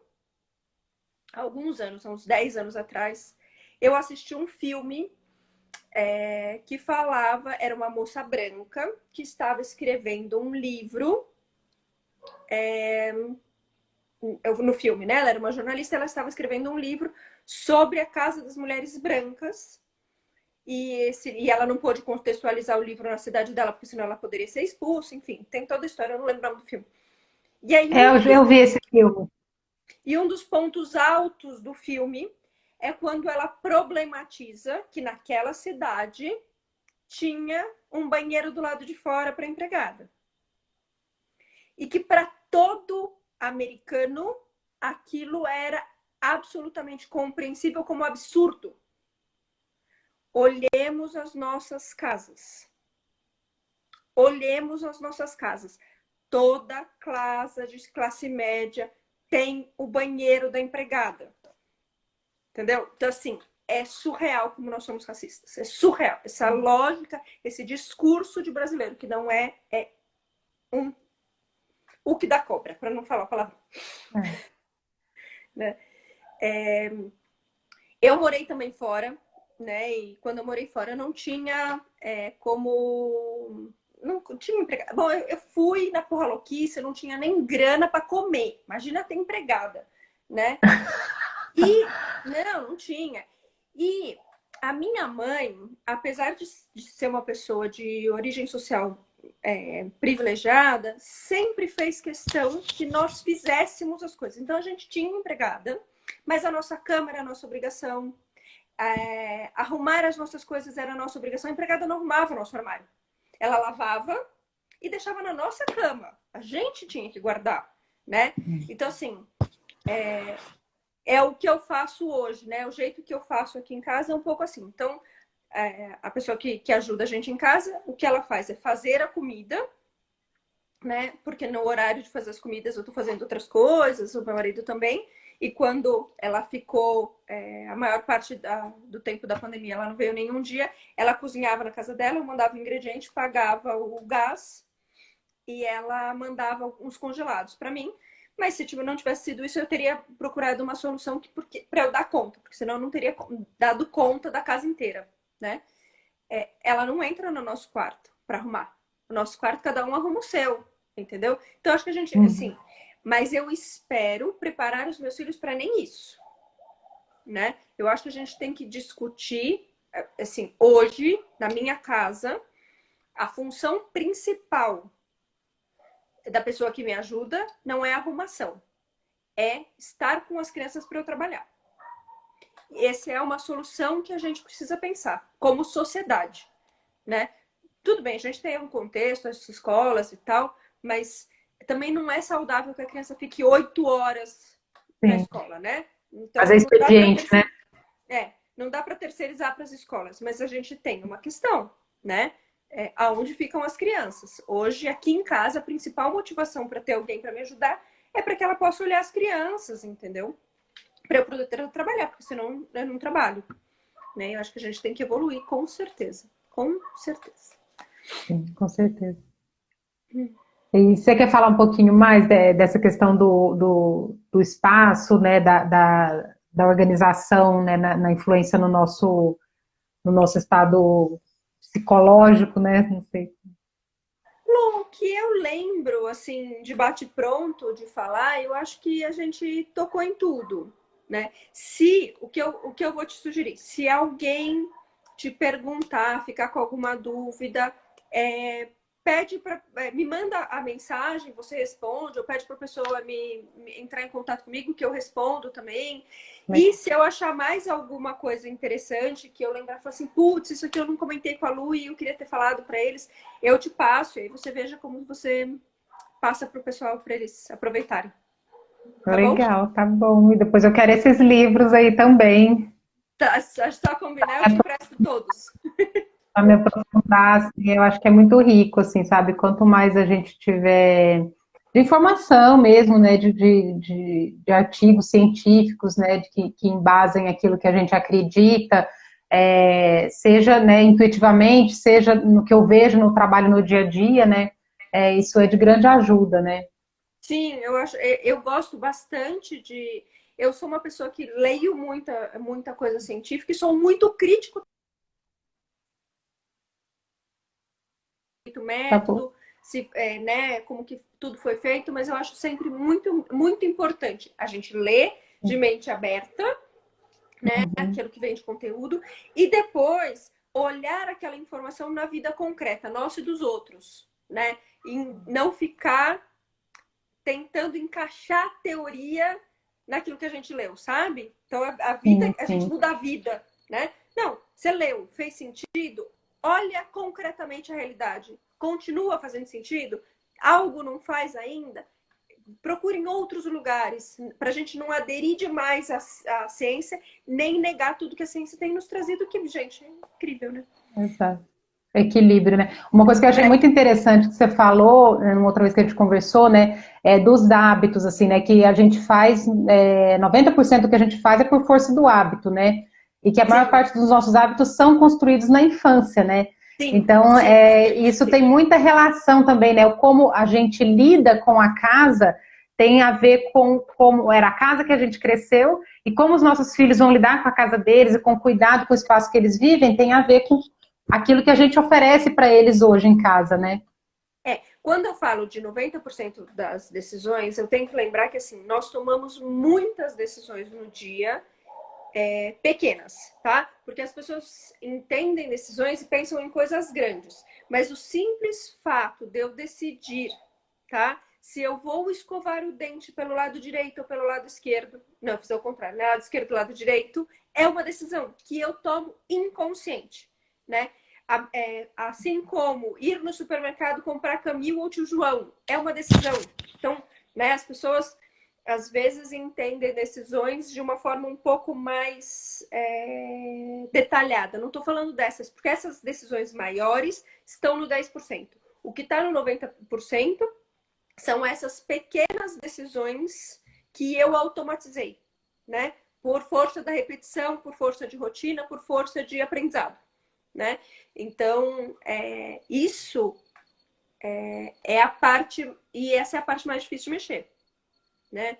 há alguns anos, há uns 10 anos atrás, eu assisti um filme que falava, era uma moça branca que estava escrevendo um livro, no filme, né? Ela era uma jornalista, ela estava escrevendo um livro sobre a Casa das Mulheres Brancas, e ela não pôde contextualizar o livro na cidade dela, porque senão ela poderia ser expulsa, enfim, tem toda a história, eu não lembro o nome do filme. E aí, eu vi esse filme. E um dos pontos altos do filme é quando ela problematiza que naquela cidade tinha um banheiro do lado de fora para empregada. E que para todo americano aquilo era absolutamente compreensível como absurdo. Olhemos as nossas casas. Olhemos as nossas casas. Toda classe média tem o banheiro da empregada. Entendeu? Então, assim, é surreal como nós somos racistas. É surreal. Essa lógica, esse discurso de brasileiro, que não é o que dá cobra, para não falar a palavra. Né? Eu morei também fora, né? E quando eu morei fora, eu não tinha como... Não tinha empregada. Bom, eu fui na porra louquice, eu não tinha nem grana para comer. Imagina ter empregada, né? E não tinha. E a minha mãe, apesar de ser uma pessoa de origem social privilegiada, sempre fez questão que nós fizéssemos as coisas. Então a gente tinha empregada, mas a nossa cama era a nossa obrigação. Arrumar as nossas coisas era a nossa obrigação. A empregada não arrumava o nosso armário. Ela lavava e deixava na nossa cama. A gente tinha que guardar, né? Então, assim, é o que eu faço hoje, né? O jeito que eu faço aqui em casa é um pouco assim. Então, a pessoa que ajuda a gente em casa, o que ela faz é fazer a comida, né? Porque no horário de fazer as comidas eu tô fazendo outras coisas, o meu marido também. E quando ela ficou a maior parte do tempo da pandemia, ela não veio nenhum dia, ela cozinhava na casa dela, eu mandava o ingrediente, pagava o gás e ela mandava uns congelados para mim. Mas se não tivesse sido isso, eu teria procurado uma solução para eu dar conta, porque senão eu não teria dado conta da casa inteira, né? Ela não entra no nosso quarto para arrumar. O nosso quarto, cada um arruma o seu, entendeu? Então, acho que a gente, assim... Mas eu espero preparar os meus filhos para nem isso, né? Eu acho que a gente tem que discutir, assim, hoje, na minha casa, a função principal da pessoa que me ajuda não é a arrumação, é estar com as crianças para eu trabalhar. Essa é uma solução que a gente precisa pensar, como sociedade, né? Tudo bem, a gente tem um contexto, as escolas e tal, mas também não é saudável que a criança fique 8 horas na escola, né? Então, fazer expediente, né? Não dá para terceirizar para as escolas, mas a gente tem uma questão, né? Aonde ficam as crianças? Hoje, aqui em casa, a principal motivação para ter alguém para me ajudar é para que ela possa olhar as crianças, entendeu? Para eu poder trabalhar, porque senão eu não trabalho, né? Eu acho que a gente tem que evoluir, com certeza. Com certeza. Sim, com certeza. E você quer falar um pouquinho mais dessa questão do espaço, né, da organização, né, na influência no nosso estado psicológico, né? Não sei. Bom, o que eu lembro, assim, de bate-pronto, de falar, eu acho que a gente tocou em tudo, né? O que eu vou te sugerir, se alguém te perguntar, ficar com alguma dúvida, me manda a mensagem, você responde, ou pede para a pessoa me entrar em contato comigo, que eu respondo também. E se eu achar mais alguma coisa interessante, que eu lembrar, falar assim, putz, isso aqui eu não comentei com a Lu e eu queria ter falado para eles, eu te passo, e aí você veja como você passa para o pessoal, para eles aproveitarem. Tá bom? Legal, tá bom. E depois eu quero esses livros aí também, Tá, só combinar, eu te empresto todos. para me aprofundar, assim, eu acho que é muito rico, assim, sabe? Quanto mais a gente tiver de informação mesmo, né, de artigos científicos, né, que embasem aquilo que a gente acredita, seja, né, intuitivamente, seja no que eu vejo no trabalho no dia a dia, né, isso é de grande ajuda, né? Sim, eu gosto bastante de. Eu sou uma pessoa que leio muita coisa científica e sou muito crítico do Tá bom. método, né, como que tudo foi feito, mas eu acho sempre muito importante a gente ler de mente aberta, né, Uhum. aquilo que vem de conteúdo, e depois olhar aquela informação na vida concreta, nossa e dos outros, né? E não ficar tentando encaixar a teoria naquilo que a gente leu, sabe? Então a vida, Sim, a gente sim. muda a vida, né? Não, você leu, fez sentido, olha concretamente a realidade. Continua fazendo sentido? Algo não faz ainda? Procure em outros lugares, para a gente não aderir demais à ciência, nem negar tudo que a ciência tem nos trazido, que, gente, é incrível, né? Exato. Equilíbrio, né? Uma coisa que eu achei muito interessante que você falou, numa outra vez que a gente conversou, né, dos hábitos, assim, né, que a gente faz, 90% do que a gente faz é por força do hábito, né? E que a maior Sim, parte dos nossos hábitos são construídos na infância, né? sim, Então, sim. isso tem muita relação também, né? Como a gente lida com a casa tem a ver com como era a casa que a gente cresceu e como os nossos filhos vão lidar com a casa deles e com o cuidado com o espaço que eles vivem, tem a ver com aquilo que a gente oferece para eles hoje em casa, né? Quando eu falo de 90% das decisões, eu tenho que lembrar que assim, nós tomamos muitas decisões no dia, pequenas, tá? Porque as pessoas entendem decisões e pensam em coisas grandes. Mas o simples fato de eu decidir, tá? Se eu vou escovar o dente pelo lado direito ou pelo lado esquerdo, não, fiz ao contrário, né? Lado esquerdo, lado direito, é uma decisão que eu tomo inconsciente, né? Assim como ir no supermercado comprar Camil ou Tio João, é uma decisão. Então, né, as pessoas às vezes entendem decisões de uma forma um pouco mais detalhada. Não estou falando dessas, porque essas decisões maiores estão no 10%. O que está no 90% são essas pequenas decisões que eu automatizei, né? Por força da repetição, por força de rotina, por força de aprendizado, né? Então, isso é a parte, e essa é a parte mais difícil de mexer, né?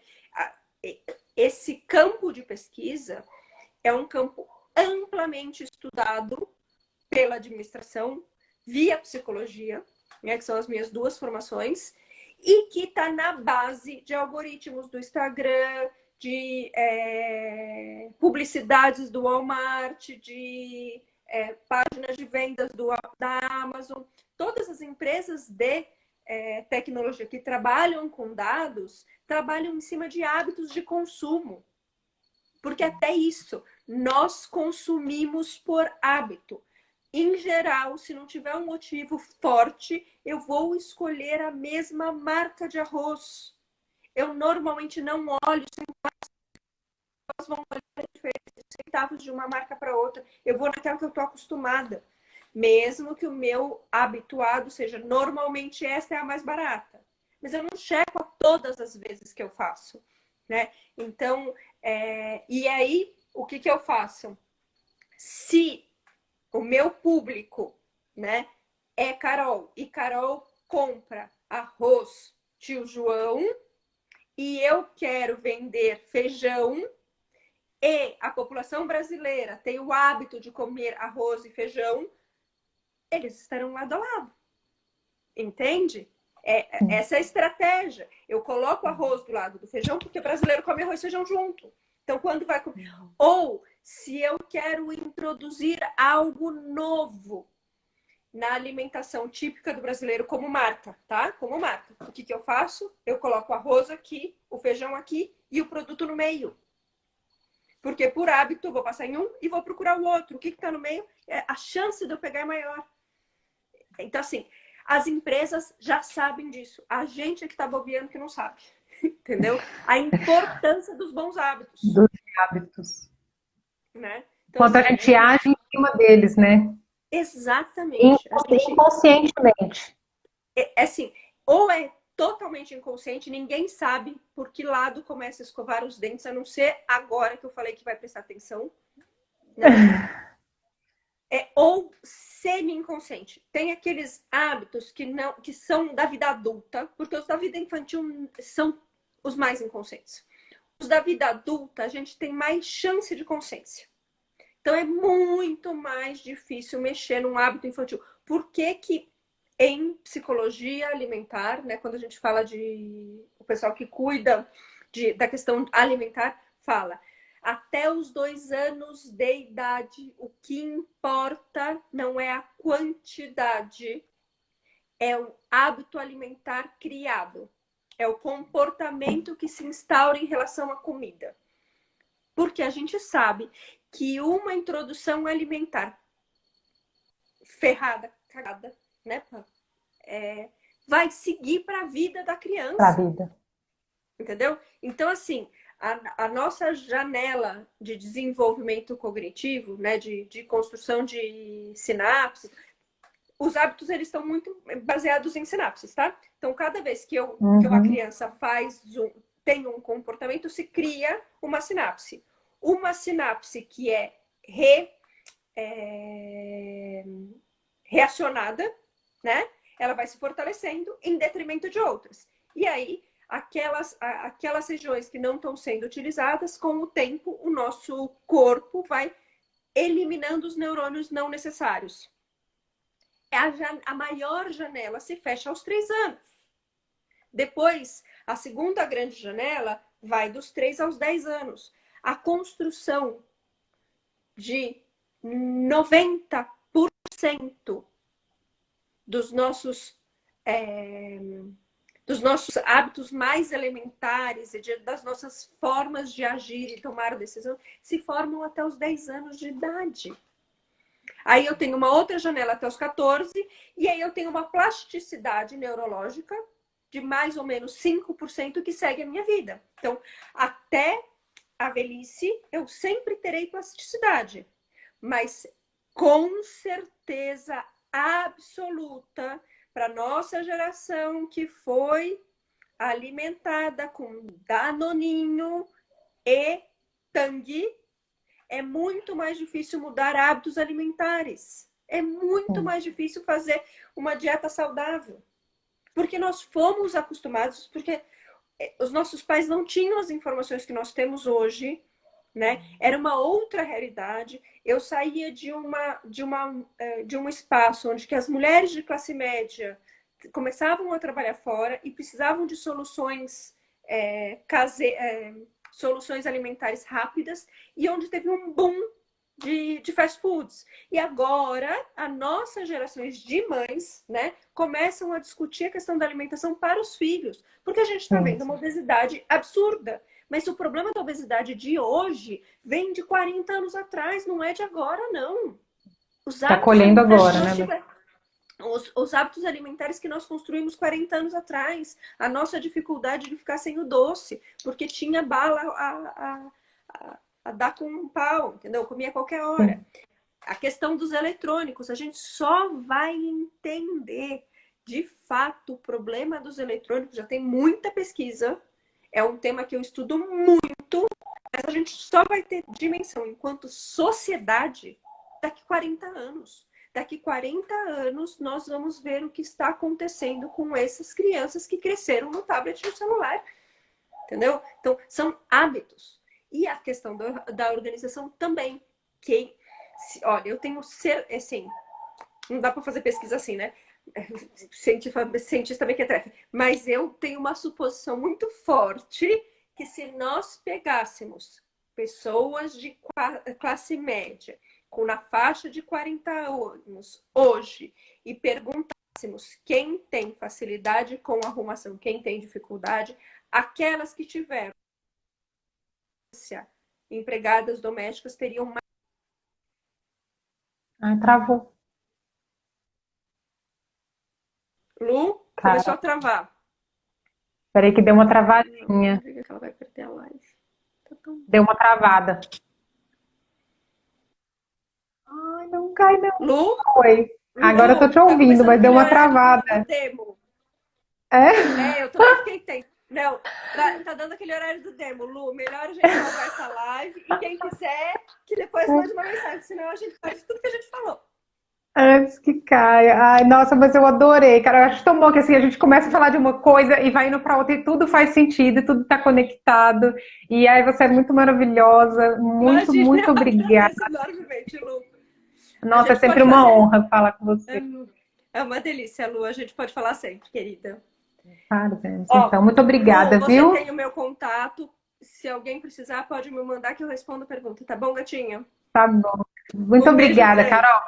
Esse campo de pesquisa é um campo amplamente estudado pela administração, via psicologia, né, que são as minhas duas formações, e que está na base de algoritmos do Instagram, de publicidades do Walmart, de páginas de vendas da Amazon. Todas as empresas de tecnologia que trabalham com dados trabalham em cima de hábitos de consumo. Porque até isso, nós consumimos por hábito. Em geral, se não tiver um motivo forte, eu vou escolher a mesma marca de arroz. Eu normalmente não olho centavos de uma marca para outra. Eu vou naquela que eu estou acostumada. Mesmo que o meu habituado seja normalmente essa é a mais barata. Mas eu não checo a todas as vezes que eu faço, né? Então, e aí, o que eu faço? Se o meu público, né, é Carol, e Carol compra arroz Tio João, e eu quero vender feijão, e a população brasileira tem o hábito de comer arroz e feijão, eles estarão lado a lado. Entende? Essa é a estratégia. Eu coloco arroz do lado do feijão porque o brasileiro come arroz e feijão junto. Então, quando vai... Ou, se eu quero introduzir algo novo na alimentação típica do brasileiro como marca, tá? Como marca. O que eu faço? Eu coloco o arroz aqui, o feijão aqui e o produto no meio. Porque, por hábito, eu vou passar em um e vou procurar o outro. O que está no meio? A chance de eu pegar é maior. Então, assim, as empresas já sabem disso. A gente é que está bobeando que não sabe. Entendeu? A importância dos bons hábitos. Dos hábitos. Né? Então, Quanto assim, a gente age em cima deles, né? exatamente. Inconscientemente. Assim, ou é totalmente inconsciente, ninguém sabe por que lado começa a escovar os dentes, a não ser agora que eu falei que vai prestar atenção. Né? Ou semi-inconsciente. Tem aqueles hábitos que são da vida adulta, porque os da vida infantil são os mais inconscientes. Os da vida adulta, a gente tem mais chance de consciência. Então, é muito mais difícil mexer num hábito infantil. Por que que em psicologia alimentar, né, quando a gente fala o pessoal que cuida da questão alimentar, fala até os 2 anos de idade, o que importa não é a quantidade, é o hábito alimentar criado. É o comportamento que se instaura em relação à comida. Porque a gente sabe que uma introdução alimentar ferrada, cagada, né, vai seguir para a vida da criança. Para a vida. Entendeu? Então, assim, a nossa janela de desenvolvimento cognitivo, né, de construção de sinapses, os hábitos, eles estão muito baseados em sinapses, tá? Então, cada vez que uma criança tem um comportamento, se cria uma sinapse. Uma sinapse que é reacionada, né? Ela vai se fortalecendo em detrimento de outras. E aí, aquelas regiões que não estão sendo utilizadas, com o tempo, o nosso corpo vai eliminando os neurônios não necessários. A maior janela se fecha aos 3 anos. Depois, a segunda grande janela vai dos 3 aos 10 anos. A construção de 90% dos nossos hábitos mais elementares e das nossas formas de agir e tomar decisão se formam até os 10 anos de idade. Aí eu tenho uma outra janela até os 14, e aí eu tenho uma plasticidade neurológica de mais ou menos 5% que segue a minha vida. Então, até a velhice, eu sempre terei plasticidade. Mas, com certeza absoluta, para nossa geração que foi alimentada com danoninho e tangue, é muito mais difícil mudar hábitos alimentares. É muito mais difícil fazer uma dieta saudável. Porque nós fomos acostumados, porque os nossos pais não tinham as informações que nós temos hoje, né? Era uma outra realidade. Eu saía de um espaço onde que as mulheres de classe média começavam a trabalhar fora e precisavam de soluções soluções alimentares rápidas, e onde teve um boom de fast foods. E agora, as nossas gerações de mães, né, começam a discutir a questão da alimentação para os filhos, porque a gente está vendo uma obesidade absurda. Mas o problema da obesidade de hoje vem de 40 anos atrás, não é de agora, não. Está colhendo agora, né? Os hábitos alimentares que nós construímos 40 anos atrás, a nossa dificuldade de ficar sem o doce, porque tinha bala a dar com um pau, entendeu? Comia a qualquer hora. A questão dos eletrônicos, a gente só vai entender de fato o problema dos eletrônicos, já tem muita pesquisa, é um tema que eu estudo muito, mas a gente só vai ter dimensão enquanto sociedade daqui 40 anos. Daqui 40 anos, nós vamos ver o que está acontecendo com essas crianças que cresceram no tablet e no celular. Entendeu? Então, são hábitos. E a questão da organização também. Olha, eu tenho assim, não dá para fazer pesquisa assim, né? Cientista mequetrefe. Mas eu tenho uma suposição muito forte que se nós pegássemos pessoas de classe média, com na faixa de 40 anos hoje, e perguntássemos quem tem facilidade com arrumação, quem tem dificuldade, aquelas que tiveram empregadas domésticas teriam mais. Ai, travou. Lu, Cara, começou a travar. peraí que deu uma travadinha. Ela vai perder a live. Tá bom. Deu uma travada. Ai, não cai não. Lu? Oi. Agora eu tô te Tá ouvindo, mas começando deu uma aquele horário travada. do demo. É? Eu também fiquei tensa. Não, tá dando aquele horário do demo. Lu, melhor a gente salvar essa live. E quem quiser, que depois mande uma mensagem. Senão a gente faz tudo que a gente falou. Antes que caia. Ai, nossa, mas eu adorei, cara. Eu acho tão bom que assim, a gente começa a falar de uma coisa e vai indo pra outra e tudo faz sentido, e tudo tá conectado. E aí você é muito maravilhosa. Muito, Imagina, muito eu obrigada. agradeço enormemente, Lu. Nossa, é gente pode sempre uma fazer. honra falar com você. É uma delícia, Lu. A gente pode falar sempre, querida. Parabéns. Ó, Então, muito obrigada, Lu, você viu? tem o meu contato. Se alguém precisar, pode me mandar que eu respondo a pergunta. Tá bom, gatinha? Tá bom. Muito Um beijo obrigada, grande. Carol.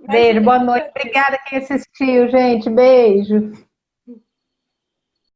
Imagina, Beijo, boa eu noite. agradeço. Obrigada quem assistiu, gente. Beijo.